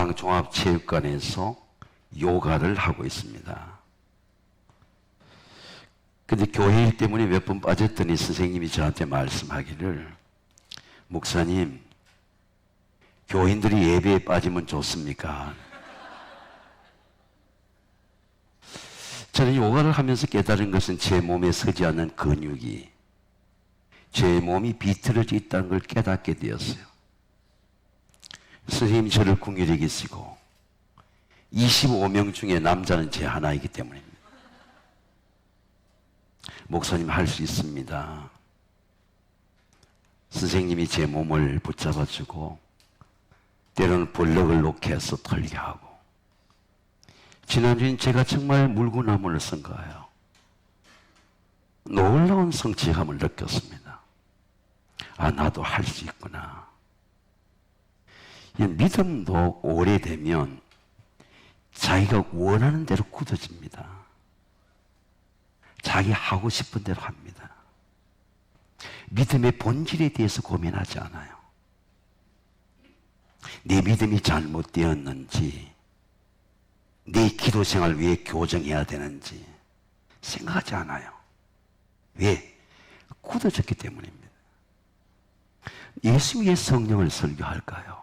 한강종합체육관에서 요가를 하고 있습니다. 근데 교회 일 때문에 몇 번 빠졌더니 선생님이 저한테 말씀하기를, 목사님, 교인들이 예배에 빠지면 좋습니까? 저는 요가를 하면서 깨달은 것은 제 몸에 서지 않는 근육이 제 몸이 비틀어져 있다는 걸 깨닫게 되었어요. 선생님이 저를 긍휼히 여기시고 25명 중에 남자는 제 하나이기 때문입니다. 목사님 할 수 있습니다. 선생님이 제 몸을 붙잡아주고 때로는 벌럭을 놓게 해서 털게 하고, 지난주엔 제가 정말 물구나무를 쓴 거예요. 놀라운 성취감을 느꼈습니다. 아, 나도 할 수 있구나. 이 믿음도 오래되면 자기가 원하는 대로 굳어집니다. 자기 하고 싶은 대로 합니다. 믿음의 본질에 대해서 고민하지 않아요. 내 믿음이 잘못되었는지, 내 기도 생활을 왜 교정해야 되는지 생각하지 않아요. 왜? 굳어졌기 때문입니다. 예수 위에 성령을 설교할까요?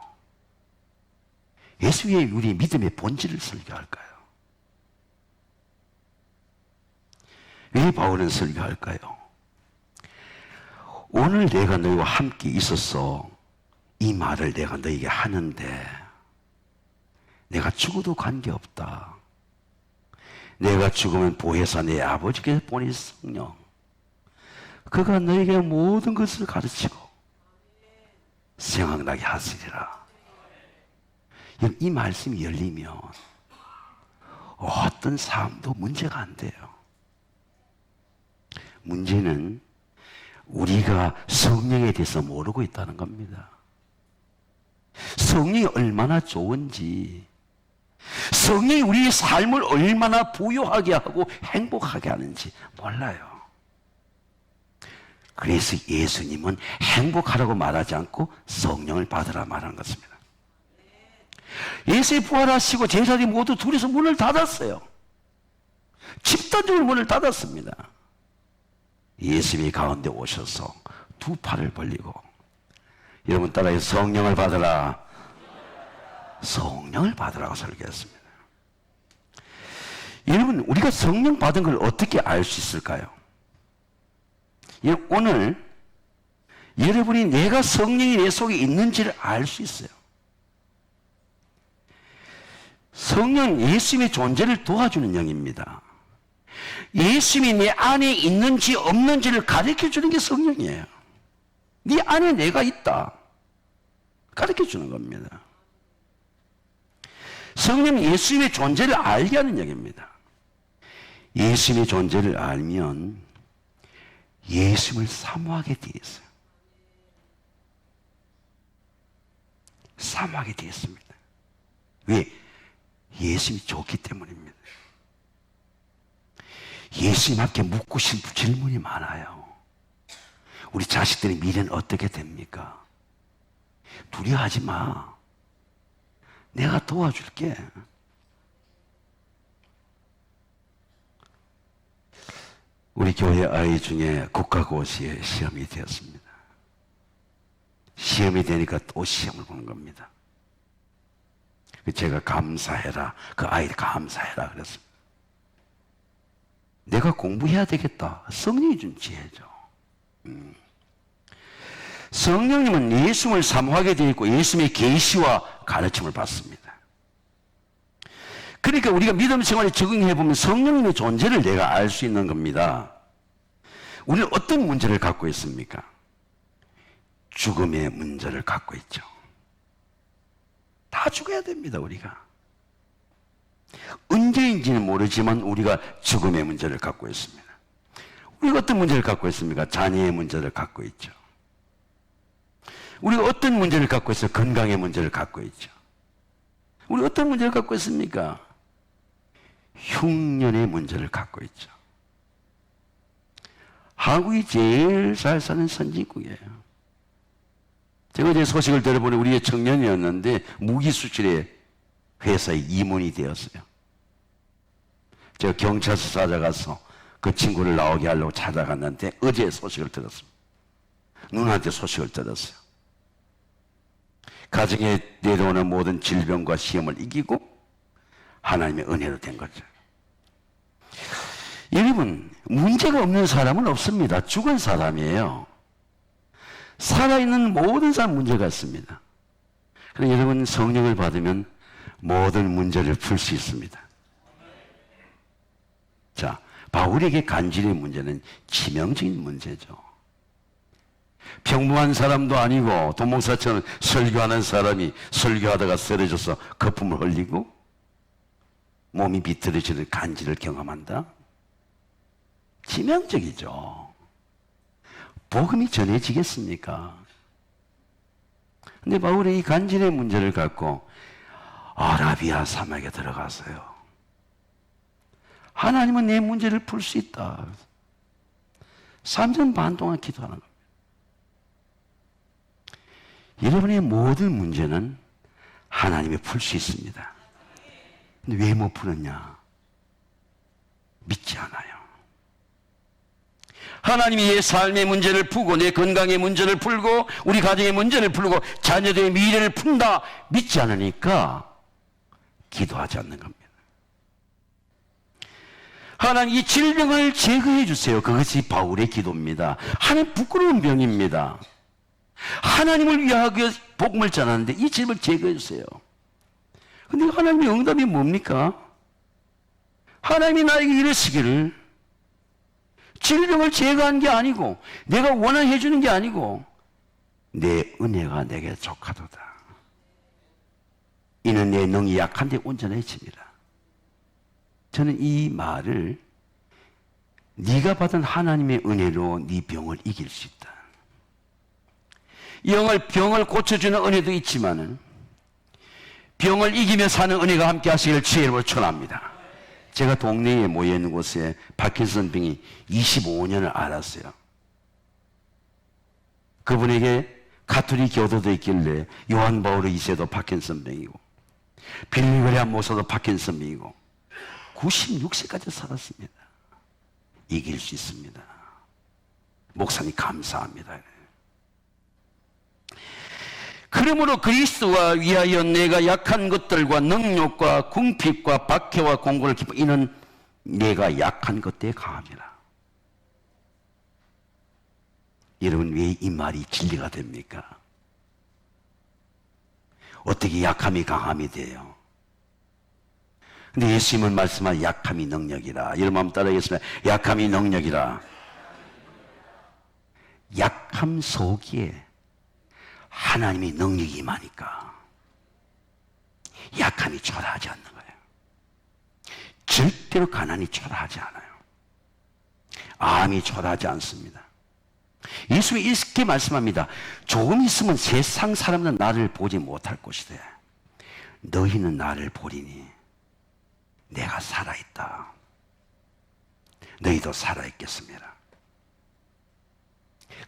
예수 위에 우리 믿음의 본질을 설교할까요? 왜 바울은 설교할까요? 오늘 내가 너희와 함께 있어서 이 말을 내가 너에게 하는데 내가 죽어도 관계없다. 내가 죽으면 보혜사 내 아버지께서 보내신 성령, 그가 너에게 모든 것을 가르치고 생각나게 하시리라. 이 말씀이 열리면 어떤 삶도 문제가 안 돼요. 문제는 우리가 성령에 대해서 모르고 있다는 겁니다. 성령이 얼마나 좋은지, 성령이 우리의 삶을 얼마나 부유하게 하고 행복하게 하는지 몰라요. 그래서 예수님은 행복하라고 말하지 않고 성령을 받으라 말한 것입니다. 예수님 부활하시고 제자들이 모두 둘이서 문을 닫았어요. 집단적으로 문을 닫았습니다. 예수님이 가운데 오셔서 두 팔을 벌리고, 여러분 따라해, 성령을 받으라. 성령을 받으라고 설교했습니다. 여러분, 우리가 성령 받은 걸 어떻게 알 수 있을까요? 오늘 여러분이 내가 성령이 내 속에 있는지를 알 수 있어요. 성령, 예수님의 존재를 도와주는 영입니다. 예수님이 내 안에 있는지 없는지를 가르쳐 주는 게 성령이에요. 네 안에 내가 있다 가르쳐 주는 겁니다. 성령은 예수님의 존재를 알게 하는 영입니다. 예수님의 존재를 알면 예수님을 사모하게 되어 있어요. 사모하게 되어 있습니다. 왜? 예수님이 좋기 때문입니다. 예수님 앞에 묻고 싶은 질문이 많아요. 우리 자식들의 미래는 어떻게 됩니까? 두려워하지 마. 내가 도와줄게. 우리 교회 아이 중에 국가고시에 시험이 되었습니다. 시험이 되니까 또 시험을 보는 겁니다. 제가 감사해라, 그 아이 감사해라 그랬습니다. 내가 공부해야 되겠다. 성령이 준 지혜죠. 성령님은 예수님을 사모하게 되어 있고 예수님의 계시와 가르침을 받습니다. 그러니까 우리가 믿음 생활에 적응해 보면 성령님의 존재를 내가 알 수 있는 겁니다. 우리는 어떤 문제를 갖고 있습니까? 죽음의 문제를 갖고 있죠. 다 죽어야 됩니다, 우리가. 언제인지는 모르지만 우리가 죽음의 문제를 갖고 있습니다. 우리가 어떤 문제를 갖고 있습니까? 자녀의 문제를 갖고 있죠. 우리가 어떤 문제를 갖고 있어요? 건강의 문제를 갖고 있죠. 우리가 어떤 문제를 갖고 있습니까? 흉년의 문제를 갖고 있죠. 한국이 제일 잘 사는 선진국이에요. 제가 어제 소식을 들어보니 우리의 청년이었는데 무기 수출에 회사에 임원이 되었어요. 제가 경찰서 찾아가서 그 친구를 나오게 하려고 찾아갔는데 어제 소식을 들었습니다. 누나한테 소식을 들었어요. 가정에 내려오는 모든 질병과 시험을 이기고 하나님의 은혜로 된 거죠. 여러분, 문제가 없는 사람은 없습니다. 죽은 사람이에요. 살아있는 모든 사람 문제가 있습니다. 그래서 여러분, 성령을 받으면 모든 문제를 풀 수 있습니다. 자, 바울에게 간질의 문제는 치명적인 문제죠. 평범한 사람도 아니고 도목사처럼 설교하는 사람이 설교하다가 쓰러져서 거품을 흘리고 몸이 비틀어지는 간질을 경험한다? 치명적이죠. 복음이 전해지겠습니까? 근데 바울이 이 간질의 문제를 갖고 아라비아 사막에 들어갔어요. 하나님은 내 문제를 풀 수 있다. 3년 반 동안 기도하는 겁니다. 여러분의 모든 문제는 하나님이 풀 수 있습니다. 근데 왜 못 푸느냐? 믿지 않아요. 하나님이 내 삶의 문제를 풀고 내 건강의 문제를 풀고 우리 가정의 문제를 풀고 자녀들의 미래를 푼다 믿지 않으니까 기도하지 않는 겁니다. 하나님 이 질병을 제거해 주세요. 그것이 바울의 기도입니다. 하나님 부끄러운 병입니다. 하나님을 위하여 복음을 전하는데 이 질병을 제거해 주세요. 근데 하나님의 응답이 뭡니까? 하나님이 나에게 이르시기를 질병을 제거한 게 아니고 내가 원하해 주는 게 아니고 내 은혜가 내게 족하도다. 이는 내 능히 약한데 온전해집니다. 저는 이 말을 네가 받은 하나님의 은혜로 네 병을 이길 수 있다. 병을 고쳐주는 은혜도 있지만은 병을 이기며 사는 은혜가 함께 하시기를 주의 이름으로 축원합니다. 제가 동네에 모여 있는 곳에 파킨슨 병이 25년을 앓았어요. 그분에게 가톨릭 교도도 있길래 요한 바오로 2세도 파킨슨 병이고 빌리그레암 모사도 파킨슨 병이고 96세까지 살았습니다. 이길 수 있습니다. 목사님 감사합니다. 그러므로 그리스도와 위하여 내가 약한 것들과 능욕과 궁핍과 박해와 공고를 기뻐 이는 내가 약한 것들에 강합니다. 여러분 왜 이 말이 진리가 됩니까? 어떻게 약함이 강함이 돼요? 근데 예수님은 말씀한 약함이 능력이라. 여러분 한번 따라하겠습니다. 약함이 능력이라. 약함 속에 하나님의 능력이 임하니까 약함이 초라하지 않는 거예요. 절대로 가난이 초라하지 않아요. 암이 초라하지 않습니다. 예수님이 이렇게 말씀합니다. 조금 있으면 세상 사람들은 나를 보지 못할 것이다. 너희는 나를 보리니 내가 살아있다. 너희도 살아있겠습니다.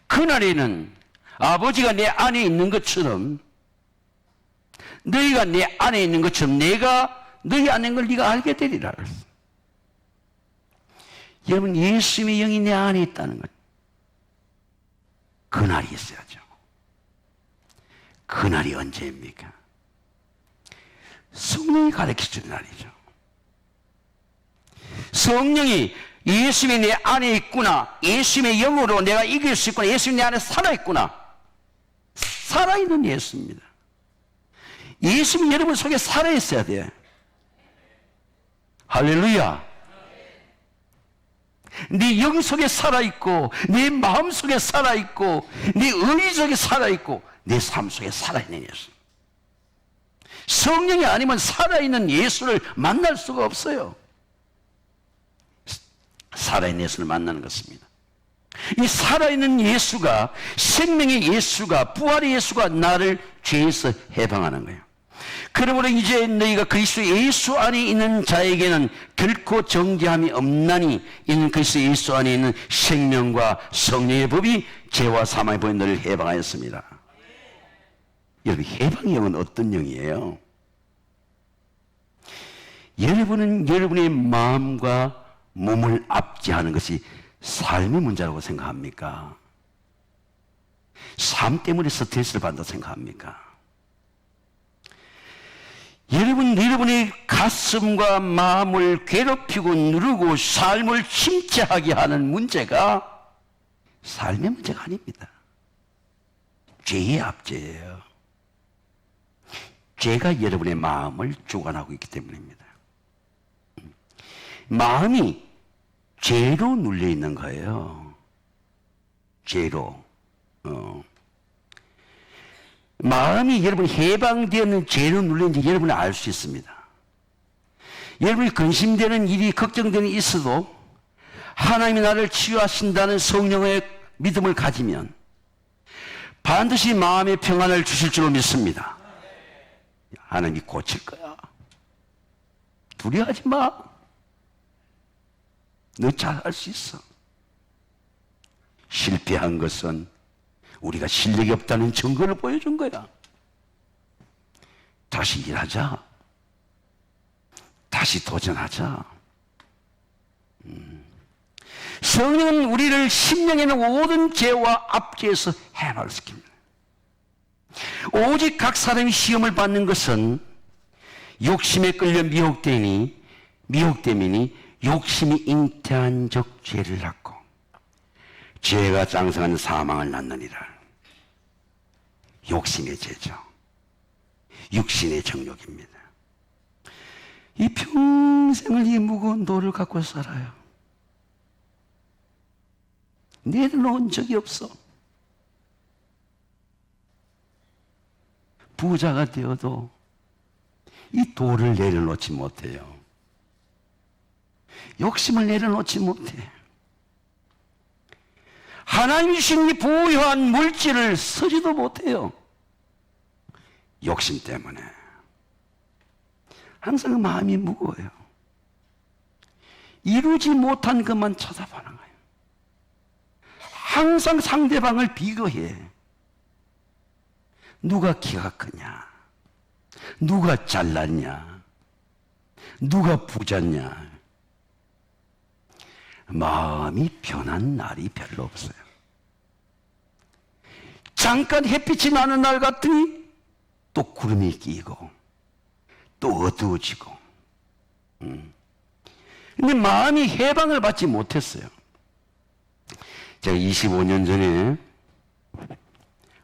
그날에는 아버지가 내 안에 있는 것처럼 너희가 내 안에 있는 것처럼 내가 너희 안에 있는 걸 네가 알게 되리라. 여러분 예수님의 영이 내 안에 있다는 것 그날이 있어야죠. 그날이 언제입니까? 성령이 가르쳐주는 날이죠. 성령이 예수님이 내 안에 있구나. 예수님의 영으로 내가 이길 수 있구나. 예수님이 내 안에 살아있구나. 살아있는 예수입니다. 예수님이 여러분 속에 살아있어야 돼요. 할렐루야. 네 영 속에 살아있고 네 마음 속에 살아있고 네 의지 속에 살아있고 내 삶 속에 살아있는 예수. 성령이 아니면 살아있는 예수를 만날 수가 없어요. 살아있는 예수를 만나는 것입니다. 이 살아있는 예수가 생명의 예수가 부활의 예수가 나를 죄에서 해방하는 거예요. 그러므로 이제 너희가 그리스도 예수 안에 있는 자에게는 결코 정죄함이 없나니 이는 그리스도 예수 안에 있는 생명과 성령의 법이 죄와 사망의 법이 너를 해방하였습니다. 여러분 해방의 영은 어떤 영이에요? 여러분은 여러분의 마음과 몸을 압제하는 것이 삶의 문제라고 생각합니까? 삶 때문에 스트레스를 받는다고 생각합니까? 여러분의 가슴과 마음을 괴롭히고 누르고 삶을 침체하게 하는 문제가 삶의 문제가 아닙니다. 죄의 압제예요. 죄가 여러분의 마음을 주관하고 있기 때문입니다. 마음이 죄로 눌려 있는 거예요. 죄로. 마음이 여러분 해방되는 죄로 눌렸는지 여러분은 알 수 있습니다. 여러분이 근심되는 일이 걱정되는 일이 있어도 하나님이 나를 치유하신다는 성령의 믿음을 가지면 반드시 마음의 평안을 주실 줄로 믿습니다. 하나님이 고칠 거야. 두려워하지 마. 너 잘할 수 있어. 실패한 것은 우리가 실력이 없다는 증거를 보여준 거야. 다시 일하자. 다시 도전하자. 성령은 우리를 심령에 있는 모든 죄와 압제에서 해방시킵니다. 오직 각 사람이 시험을 받는 것은 욕심에 끌려 미혹되니 욕심이 잉태한 적 죄를 낳고 죄가 장성한 사망을 낳느니라. 욕심의 죄죠. 육신의 정욕입니다. 이 평생을 이 무거운 돌을 갖고 살아요. 내려놓은 적이 없어. 부자가 되어도 이 돌을 내려놓지 못해요. 욕심을 내려놓지 못해. 하나님이 주신 이 부유한 물질을 쓰지도 못해요. 욕심 때문에. 항상 마음이 무거워요. 이루지 못한 것만 쳐다보는 거예요. 항상 상대방을 비교해. 누가 키가 크냐? 누가 잘났냐? 누가 부자냐? 마음이 변한 날이 별로 없어요. 잠깐 햇빛이 나는 날 같으니 또 구름이 끼고 또 어두워지고. 근데 마음이 해방을 받지 못했어요. 제가 25년 전에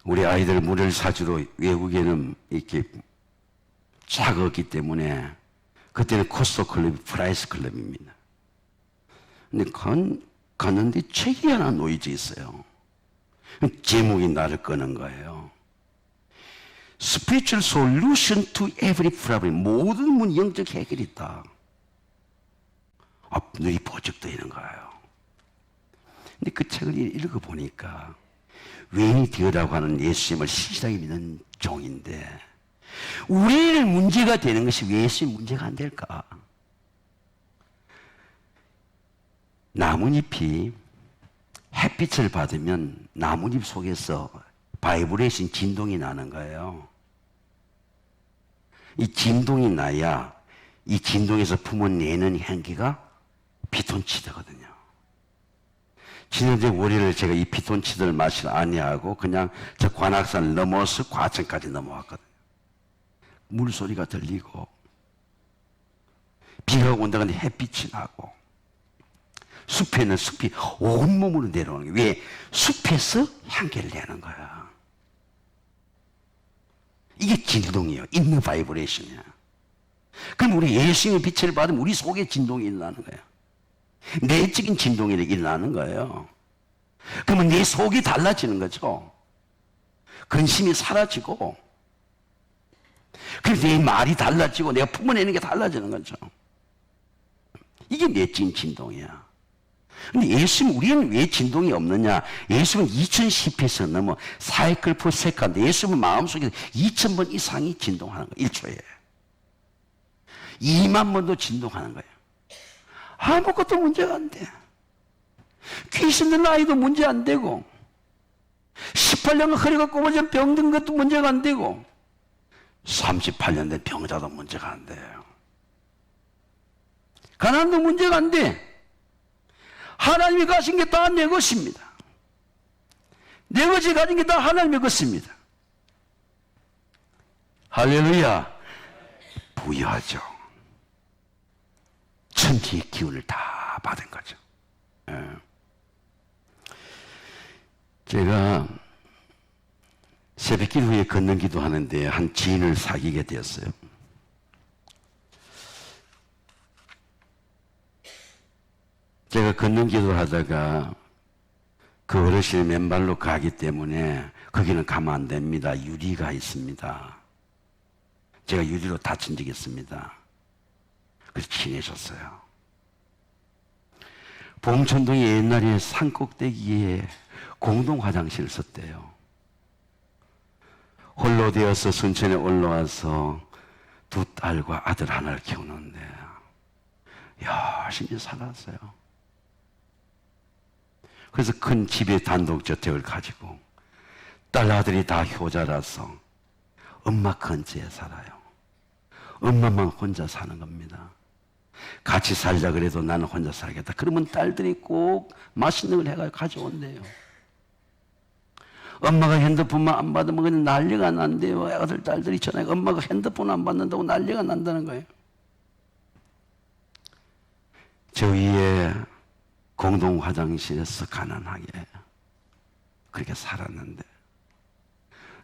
우리 아이들 물을 사주러 외국에는 이렇게 작았기 때문에 그때는 코스토 클럽이 프라이스 클럽입니다. 근데 갔는데 책이 하나 놓여져 있어요. 제목이 나를 끄는 거예요. Spiritual Solution to Every Problem. 모든 문 영적 해결이 있다. 눈이 번쩍 뜨이는 거예요. 근데 그 책을 읽어보니까 외인이 되어라고 하는 예수님을 신실하게 믿는 종인데 우리의 문제가 되는 것이 왜 예수님 문제가 안 될까? 나뭇잎이 햇빛을 받으면 나뭇잎 속에서 바이브레이션 진동이 나는 거예요. 이 진동이 나야 이 진동에서 품어내는 향기가 피톤치드거든요. 지난주에 월요일에 제가 이 피톤치드를 마시러 아니하고 그냥 저 관악산을 넘어서 과천까지 넘어왔거든요. 물소리가 들리고 비가 온다고 하는데 햇빛이 나고 숲에는 숲이 온몸으로 내려오는 거예요. 왜? 숲에서 향기를 내는 거야. 이게 진동이에요. 있는 바이브레이션이야. 그럼 우리 예수님의 빛을 받으면 우리 속에 진동이 일어나는 거예요. 내적인 진동이 일어나는 거예요. 그러면 내 속이 달라지는 거죠. 근심이 사라지고 그래서 내 말이 달라지고 내가 품어내는 게 달라지는 거죠. 이게 내적인 진동이야. 근데 예수님, 우리는 왜 진동이 없느냐? 예수님은 2010회에서 넘어 사이클 포 세컨드. 예수님은 마음속에 2000번 이상이 진동하는 거예요. 1초에. 2만 번도 진동하는 거예요. 아무것도 문제가 안 돼. 귀신 들린 아이도 문제 안 되고 18년 허리가 꼬부러져 병든 것도 문제가 안 되고 38년 된 병자도 문제가 안 돼요. 가난도 문제가 안 돼. 하나님이 가진 게 다 내 것입니다. 내 것이 가진 게 다 하나님의 것입니다. 할렐루야. 부유하죠. 천지의 기운을 다 받은 거죠. 제가 새벽길 후에 걷는 기도 하는데 한 지인을 사귀게 되었어요. 제가 걷는 기도를 하다가 그 어르신이 맨발로 가기 때문에 거기는 가면 안 됩니다. 유리가 있습니다. 제가 유리로 다친 적이 있습니다. 그래서 친해졌어요. 봉천동에 옛날에 산꼭대기에 공동 화장실을 썼대요. 홀로 되어서 순천에 올라와서 두 딸과 아들 하나를 키우는데 열심히 살았어요. 그래서 큰 집에 단독주택을 가지고 딸 아들이 다 효자라서 엄마 근처에 살아요. 엄마만 혼자 사는 겁니다. 같이 살자 그래도 나는 혼자 살겠다. 그러면 딸들이 꼭 맛있는 걸 해가지고 가져온대요. 엄마가 핸드폰만 안 받으면 그냥 난리가 난대요. 아들, 딸들이 전화해 엄마가 핸드폰 안 받는다고 난리가 난다는 거예요. 저 위에 공동 화장실에서 가난하게 그렇게 살았는데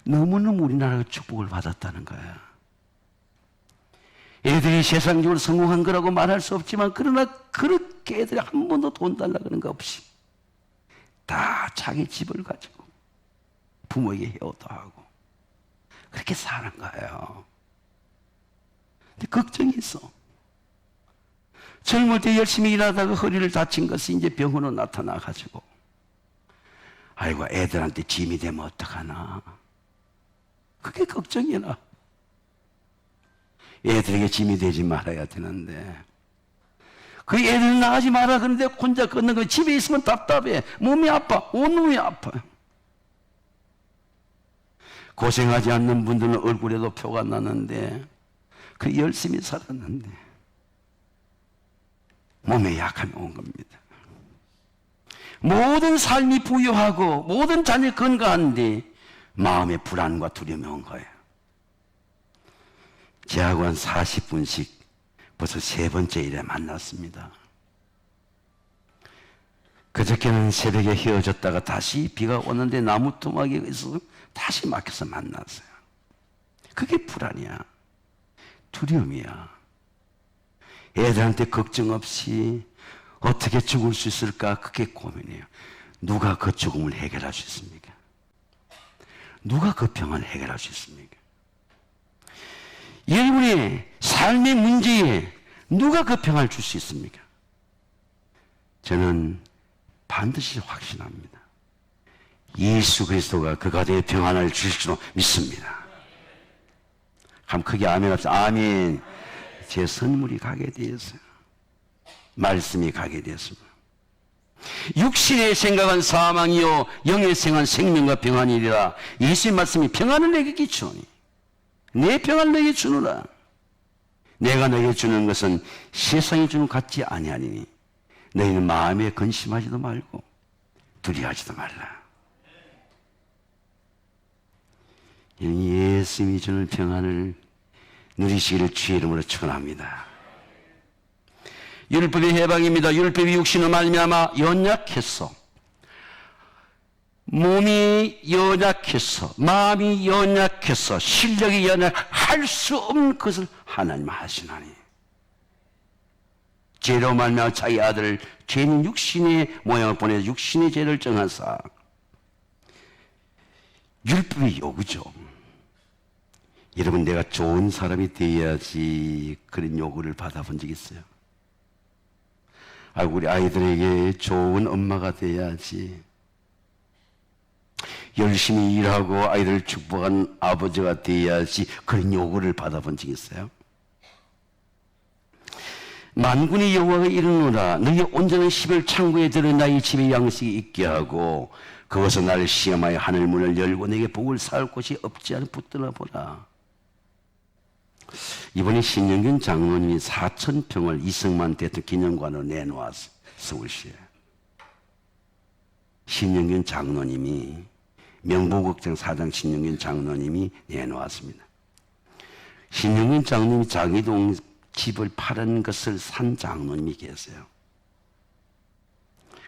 너무너무 우리나라가 축복을 받았다는 거예요. 애들이 세상적으로 성공한 거라고 말할 수 없지만 그러나 그렇게 애들이 한 번도 돈 달라 그런 거 없이 다 자기 집을 가지고 부모에게 효도하고 그렇게 사는 거예요. 근데 걱정이 있어. 젊을 때 열심히 일하다가 허리를 다친 것이 이제 병으로 나타나가지고 아이고 애들한테 짐이 되면 어떡하나 그게 걱정이라. 애들에게 짐이 되지 말아야 되는데 그 애들 나가지 마라 그런데 혼자 걷는 거 집에 있으면 답답해. 몸이 아파. 온몸이 아파요. 고생하지 않는 분들은 얼굴에도 표가 나는데 그 열심히 살았는데 몸에 약함이 온 겁니다. 모든 삶이 부유하고 모든 자녀 건강한데 마음에 불안과 두려움이 온 거예요. 저하고 한 40분씩 벌써 세 번째 일에 만났습니다. 그저께는 새벽에 헤어졌다가 다시 비가 오는데 나무 토막이 있어서 다시 막혀서 만났어요. 그게 불안이야. 두려움이야. 애들한테 걱정 없이 어떻게 죽을 수 있을까? 그게 고민이에요. 누가 그 죽음을 해결할 수 있습니까? 누가 그 병을 해결할 수 있습니까? 여러분의 삶의 문제에 누가 그 평안을 줄 수 있습니까? 저는 반드시 확신합니다. 예수 그리스도가 그 가정에 평안을 주실 줄 믿습니다. 한번 크게 아멘 합시다. 아멘. 제 선물이 가게 되었어요. 말씀이 가게 되었습니다. 육신의 생각은 사망이요 영의 생각은 생명과 평안이리라. 예수의 말씀이 평안을 내게 주오니 내 평안을 너에게 주노라. 내가 너에게 주는 것은 세상이 주는 것 같지 아니하니 너희는 마음에 근심하지도 말고 두려워하지도 말라. 예수님이 주는 평안을 누리시기를 주의 이름으로 축원합니다. 율법의 해방입니다. 율법이 육신으로 말미암아 연약했어. 몸이 연약해서 마음이 연약해서 실력이 연약할 수 없는 것을 하나님 하시나니 죄로 말미암아 자기 아들을 죄인 육신의 모양을 보내서 육신의 죄를 정하사 율법의 요구죠. 여러분 내가 좋은 사람이 되어야지 그런 요구를 받아본 적 있어요? 우리 아이들에게 좋은 엄마가 돼야지 열심히 일하고 아이들을 축복한 아버지가 되어야지 그런 요구를 받아본 적 있어요? 만군의 여호와가 이르노라 너희 온전한 십일 창고에 들어 나의 집에 양식이 있게 하고 그것은 나를 시험하여 하늘 문을 열고 내게 복을 쌓을 곳이 없지 않은 붙들어 보라. 이번에 신영균 장로님이 4,000평을 이승만 대통령 기념관으로 내놓았어요. 서울시에. 신영균 장로님이, 명보극장 사장 신영균 장로님이 내놓았습니다. 신영균 장로님이 장희동 집을 파는 것을 산 장로님이 계세요.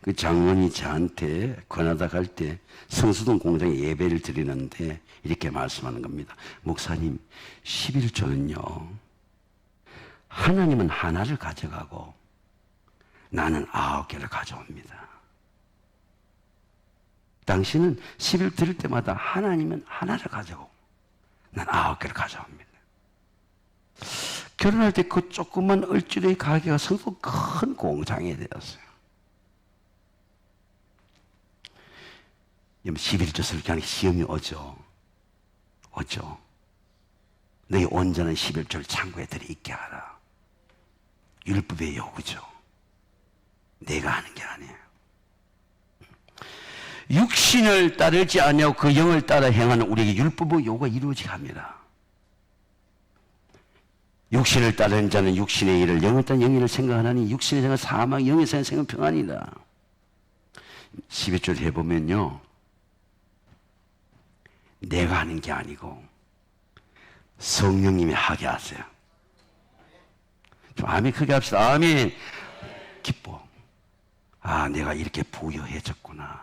그 장로님이 저한테 권하다 갈 때 성수동 공장에 예배를 드리는데 이렇게 말씀하는 겁니다. 목사님, 11조는요, 하나님은 하나를 가져가고 나는 9개를 가져옵니다. 당신은 11 드릴 때마다 하나님은 하나를 가져오고 난 9개를 가져옵니다. 결혼할 때 그 조그만 얼주의 가게가 성수동 큰 공장이 되었어요. 11조 설교하는 시험이 오죠. 너희 온전한 11조를 창고에 들이있게 하라. 율법의 요구죠. 내가 하는 게 아니에요. 육신을 따르지 아니하고 그 영을 따라 행하는 우리에게 율법의 요구가 이루어지게 합니다. 육신을 따르는 자는 육신의 일을, 영을 따르는 영의 일을 생각하나니 육신의 생각 사망, 영의 생각 평안이다. 11절 해보면요, 내가 하는 게 아니고 성령님이 하게 하세요. 좀 아멘 크게 합시다. 아멘. 기뻐. 아, 내가 이렇게 부여해졌구나.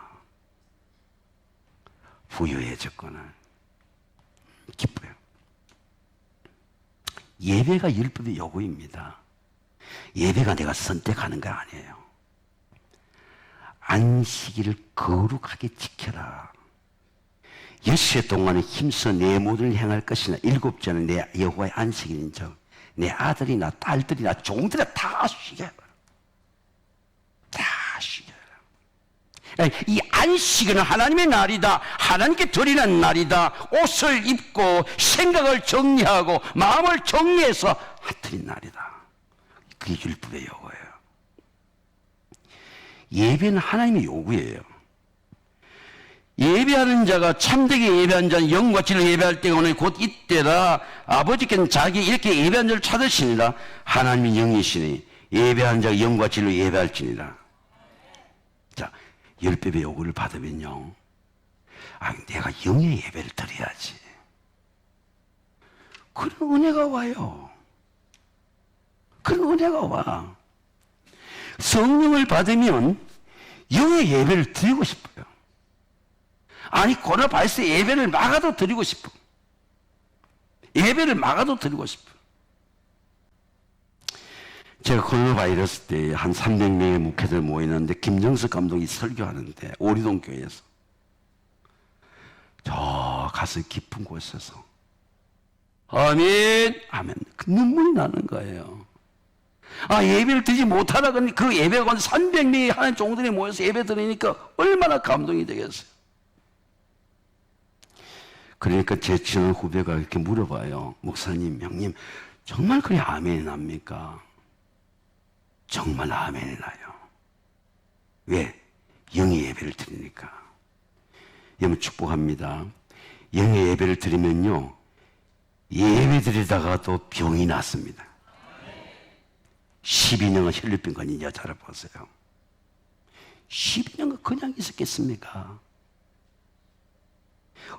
기뻐요. 예배가 율법의 요구입니다. 예배가 내가 선택하는 거 아니에요. 안식일을 거룩하게 지켜라. 6세 동안은 힘써 내 모든 행할 것이나 7째는 내 여호와의 안식일인 즉 내 아들이나 딸들이나 종들이나 다 쉬게 해라. 다 쉬게 해라. 이 안식일은 하나님의 날이다. 하나님께 드리는 날이다. 옷을 입고 생각을 정리하고 마음을 정리해서 드린 날이다. 그게 율법의 요구예요. 예배는 하나님의 요구예요. 예배하는 자가 참되게 예배한 자는 영과 진리로 예배할 때가 오늘 곧 이때라. 아버지께는 자기 이렇게 예배한 자를 찾으시니라. 하나님이 영이시니 예배하는 자가 영과 진리로 예배할지니라. 자, 율법의 요구를 받으면요, 아, 내가 영의 예배를 드려야지. 그런 은혜가 와요. 그런 은혜가 와. 성령을 받으면 영의 예배를 드리고 싶어요. 아니, 코로나 바이러스 예배를 막아도 드리고 싶어. 제가 코로나 바이러스 때 한 300명의 목회자들 모이는데 김정석 감독이 설교하는데 오리동 교회에서 저 가슴 깊은 곳에서 아멘 하면 눈물이 나는 거예요. 아, 예배를 드리지 못하다 그 예배가 300명의 하나님 종들이 모여서 예배 드리니까 얼마나 감동이 되겠어요. 그러니까 제 친한 후배가 이렇게 물어봐요. 목사님, 형님, 정말 그래 아멘이 납니까? 정말 아멘이 나요. 왜? 영의 예배를 드리니까. 여러분 축복합니다. 영의 예배를 드리면요, 예배 드리다가도 병이 났습니다. 12년간 혈류병 걸린 여자를 보세요. 12년간 그냥 있었겠습니까?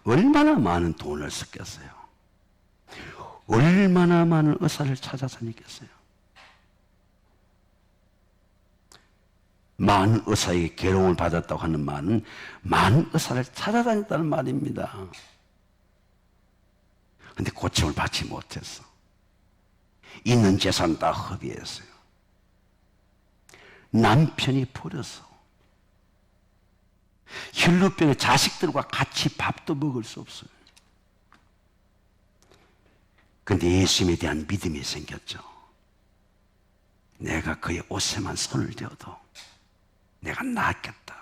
얼마나 많은 돈을 썼겠어요? 얼마나 많은 의사를 찾아다녔겠어요? 많은 의사에게 괴로움을 받았다고 하는 말은 많은 의사를 찾아다녔다는 말입니다. 근데 고침을 받지 못했어. 있는 재산 다 허비했어요. 남편이 버려서 혈루병의 자식들과 같이 밥도 먹을 수 없어요. 그런데 예수님에 대한 믿음이 생겼죠. 내가 그의 옷에만 손을 대어도 내가 낫겠다.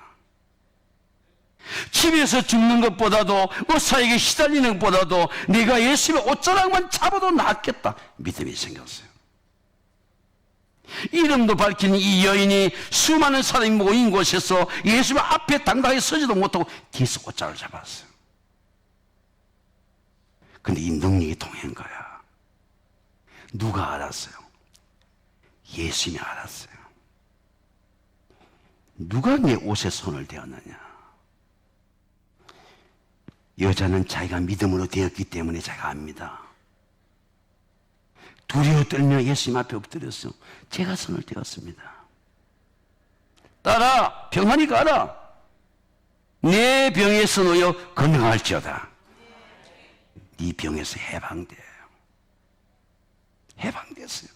집에서 죽는 것보다도 의사에게 시달리는 것보다도 내가 예수님의 옷자락만 잡아도 낫겠다. 믿음이 생겼어요. 이름도 밝힌 이 여인이 수많은 사람이 모인 곳에서 예수님 앞에 당당하게 서지도 못하고 뒤에서 옷자락을 잡았어요. 근데 이 능력이 통한 거야. 누가 알았어요? 예수님이 알았어요. 누가 내 옷에 손을 대었느냐? 여자는 자기가 믿음으로 되었기 때문에 자기가 압니다. 두려워 떨며 예수님 앞에 엎드렸어. 제가 손을 대었습니다. 따라 평안히 가라. 내 병에서 놓여 건강할지어다. 네 병에서 해방돼. 해방됐어요.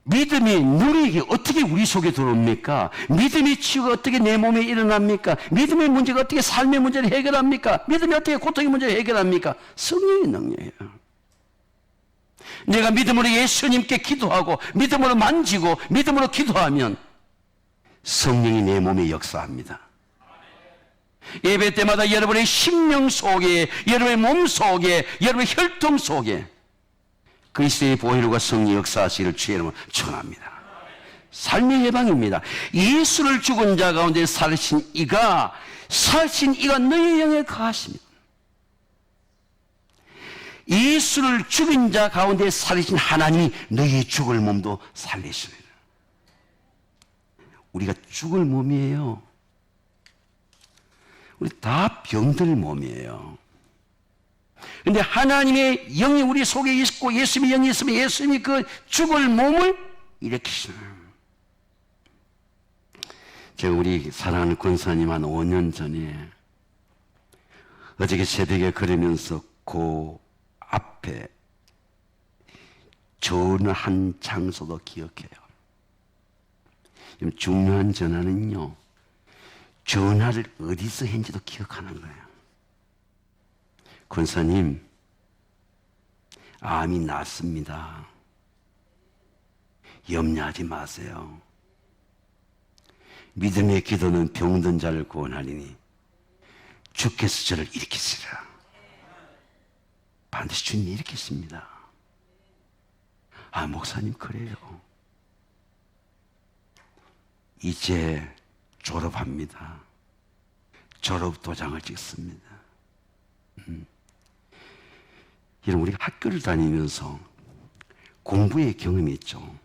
믿음이 누리에게 어떻게 우리 속에 들어옵니까? 믿음의 치유가 어떻게 내 몸에 일어납니까? 믿음의 문제가 어떻게 삶의 문제를 해결합니까? 믿음이 어떻게 고통의 문제를 해결합니까? 성령의 능력이에요. 내가 믿음으로 예수님께 기도하고 믿음으로 만지고 믿음으로 기도하면 성령이 내 몸에 역사합니다. 예배 때마다 여러분의 심령 속에, 여러분의 몸 속에, 여러분의 혈통 속에 그리스도의 보혈과 성령 역사하시기를 주의 이름으로 축원합니다. 삶의 해방입니다. 예수를 죽은 자 가운데 살으신 이가 너희 영에 거하십니다. 예수를 죽인 자 가운데 살으신 하나님이 너희의 죽을 몸도 살리시리라. 우리가 죽을 몸이에요. 우리 다 병들 몸이에요. 그런데 하나님의 영이 우리 속에 있고 예수님의 영이 있으면 예수님이 그 죽을 몸을 일으키시는. 제가 우리 사랑하는 권사님 한 5년 전에 어저께 새벽에 걸으면서 그 앞에 전화한 장소도 기억해요. 중요한 전화는요, 전화를 어디서 했는지도 기억하는 거예요. 권사님, 암이 났습니다. 염려하지 마세요. 믿음의 기도는 병든 자를 구원하리니 주께서 저를 일으키시리라. 반드시 주님이 일으키십니다. 아, 목사님 그래요. 이제 졸업합니다. 졸업 도장을 찍습니다. 여러분, 우리 학교를 다니면서 공부의 경험이 있죠.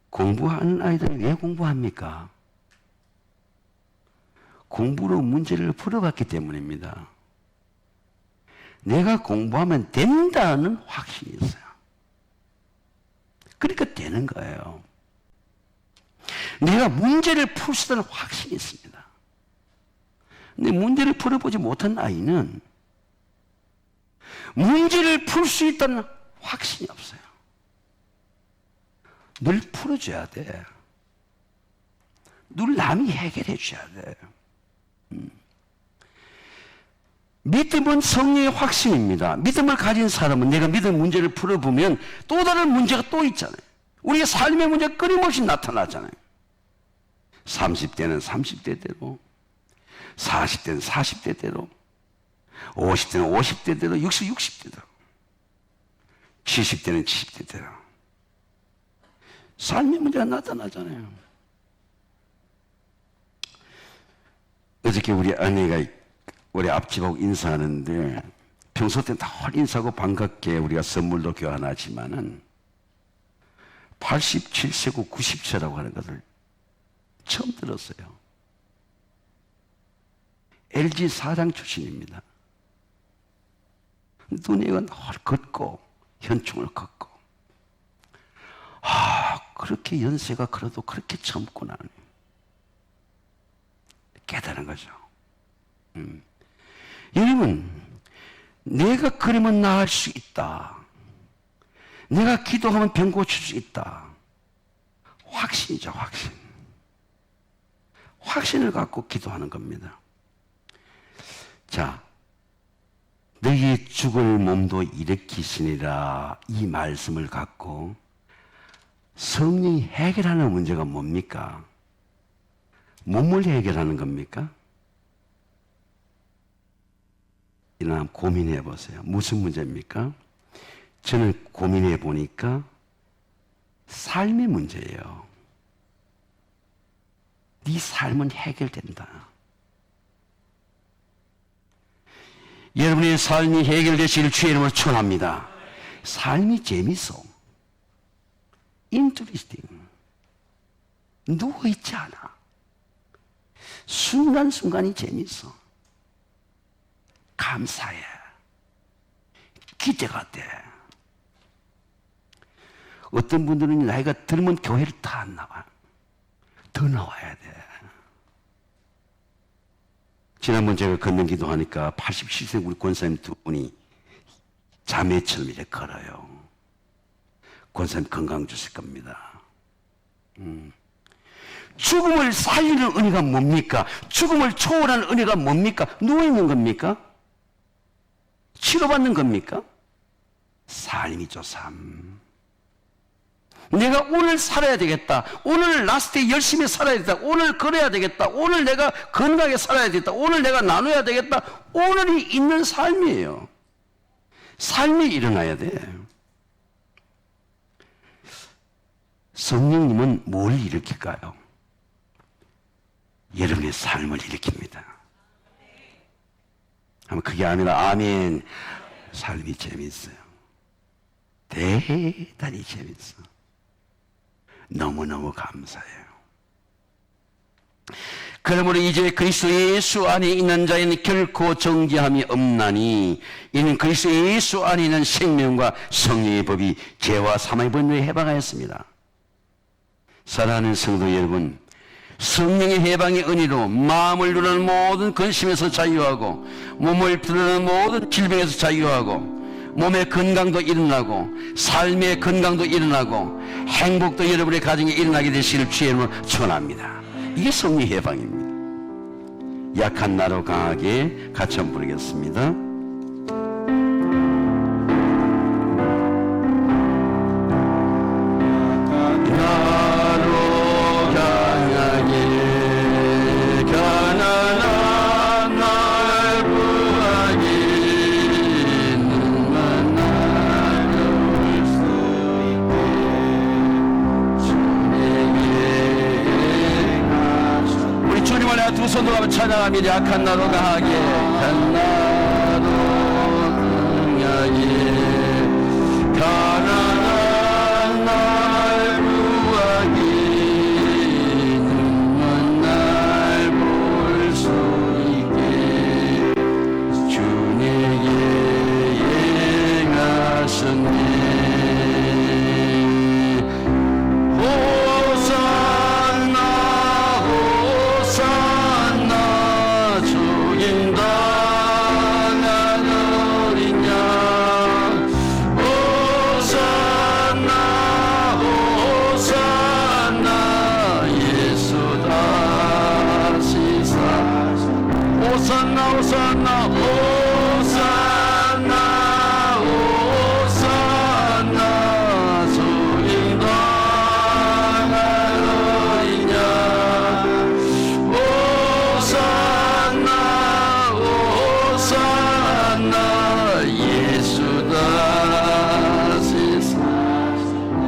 공부하는 아이들은 왜 공부합니까? 공부로 문제를 풀어봤기 때문입니다. 내가 공부하면 된다는 확신이 있어요. 그러니까 되는 거예요. 내가 문제를 풀 수 있다는 확신이 있습니다. 근데 문제를 풀어보지 못한 아이는 문제를 풀 수 있다는 확신이 없어요. 늘 풀어줘야 돼. 늘 남이 해결해 줘야 돼. 믿음은 성령의 확신입니다. 믿음을 가진 사람은 내가 믿음 문제를 풀어보면 또 다른 문제가 또 있잖아요. 우리의 삶의 문제가 끊임없이 나타나잖아요. 30대는 30대대로, 40대는 40대대로, 50대는 50대대로, 60대대로, 70대는 70대대로. 삶의 문제가 나타나잖아요. 어저께 우리 아내가 우리 앞집하고 인사하는데 평소 때는 다 인사하고 반갑게 우리가 선물도 교환하지만은 87세고 90세라고 하는 것을 처음 들었어요. LG 사장 출신입니다. 눈에가 걷고 현충을 걷고, 그렇게 연세가 그래도 그렇게 젊구나 깨달은 거죠. 여러분, 내가 그러면 나을 수 있다. 내가 기도하면 병 고칠 수 있다. 확신이죠, 확신. 확신을 갖고 기도하는 겁니다. 자, 너희의 죽을 몸도 일으키시니라, 이 말씀을 갖고 성령이 해결하는 문제가 뭡니까? 몸을 해결하는 겁니까? 이나 고민해 보세요. 무슨 문제입니까? 저는 고민해 보니까 삶의 문제예요. 네 삶은 해결된다. 여러분의 삶이 해결되시길 주의 이름으로 축원합니다. 삶이 재밌어. 인트리스팅. 누워있지 않아. 순간순간이 재밌어. 감사해. 기대가 돼. 어떤 분들은 나이가 들면 교회를 다 안 나와. 더 나와야 돼. 지난번 제가 걷는 기도하니까 87세 우리 권사님 두 분이 자매처럼 이렇게 걸어요. 권사님 건강 주실 겁니다. 죽음을 살리는 은혜가 뭡니까? 죽음을 초월하는 은혜가 뭡니까? 누워있는 겁니까? 치료받는 겁니까? 삶이죠, 삶. 내가 오늘 살아야 되겠다. 오늘 라스트에 열심히 살아야 되겠다. 오늘 걸어야 되겠다. 오늘 내가 건강하게 살아야 되겠다. 오늘 내가 나눠야 되겠다. 오늘이 있는 삶이에요. 삶이 일어나야 돼. 성령님은 뭘 일으킬까요? 여러분의 삶을 일으킵니다. 한번 그게 아니라 아멘. 삶이 재밌어요. 대단히 재밌어. 너무너무 감사해요. 그러므로 이제 그리스도 예수 안에 있는 자에는 결코 정죄함이 없나니 이는 그리스도 예수 안에 있는 생명과 성령의 법이 죄와 사망의 번뇌에 해방하였습니다. 사랑하는 성도 여러분, 성령의 해방의 은혜로 마음을 누르는 모든 근심에서 자유하고 몸을 부르는 모든 질병에서 자유하고 몸의 건강도 일어나고 삶의 건강도 일어나고 행복도 여러분의 가정에 일어나게 되시길 주의 이름으로 축원합니다. 이게 성령의 해방입니다. 약한 나로 강하게 같이 한번 부르겠습니다. 두 손으로 한번 찬양합니다. 약한 나로 강하게, 약한 나로 강하게, 가난한 날 구하기, 눈먼 날 볼 수 있게 주 내게 행하셨네.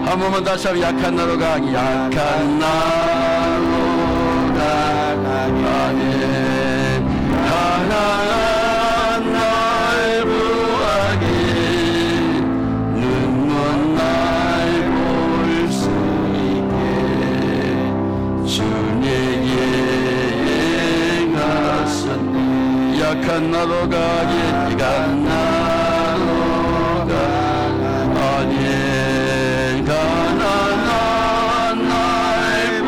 한 번만 다시 한번 약한 나로 가기, 약한 나로 가기, 가난한 날 구하기, 눈먼 날 볼 수 있게 주 내게 행하셨네. 약한 나로 가기, 약한 나로 가기, 가난한 날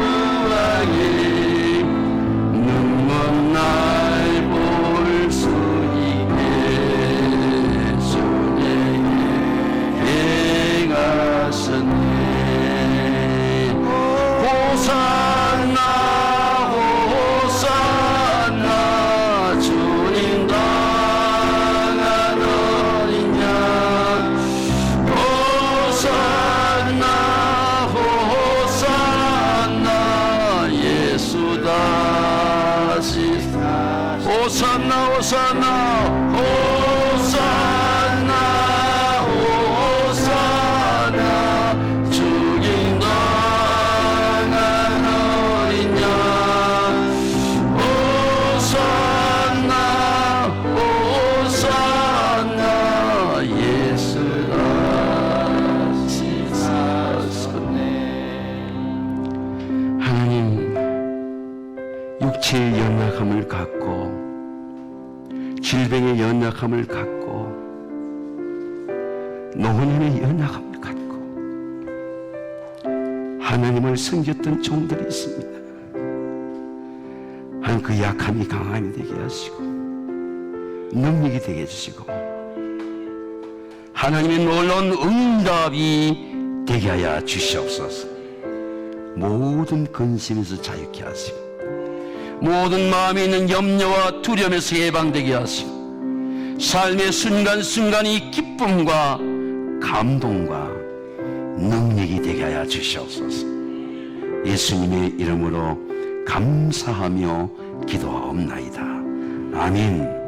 질병의 연약함을 갖고 노년의 연약함을 갖고 하나님을 섬겼던 종들이 있습니다. 하나님 그 약함이 강함이 되게 하시고 능력이 되게 해주시고 하나님의 놀라운 응답이 되게 하여 주시옵소서. 모든 근심에서 자유케 하시고 모든 마음에 있는 염려와 두려움에서 예방되게 하시고 삶의 순간순간이 기쁨과 감동과 능력이 되게 하여 주시옵소서. 예수님의 이름으로 감사하며 기도하옵나이다. 아멘.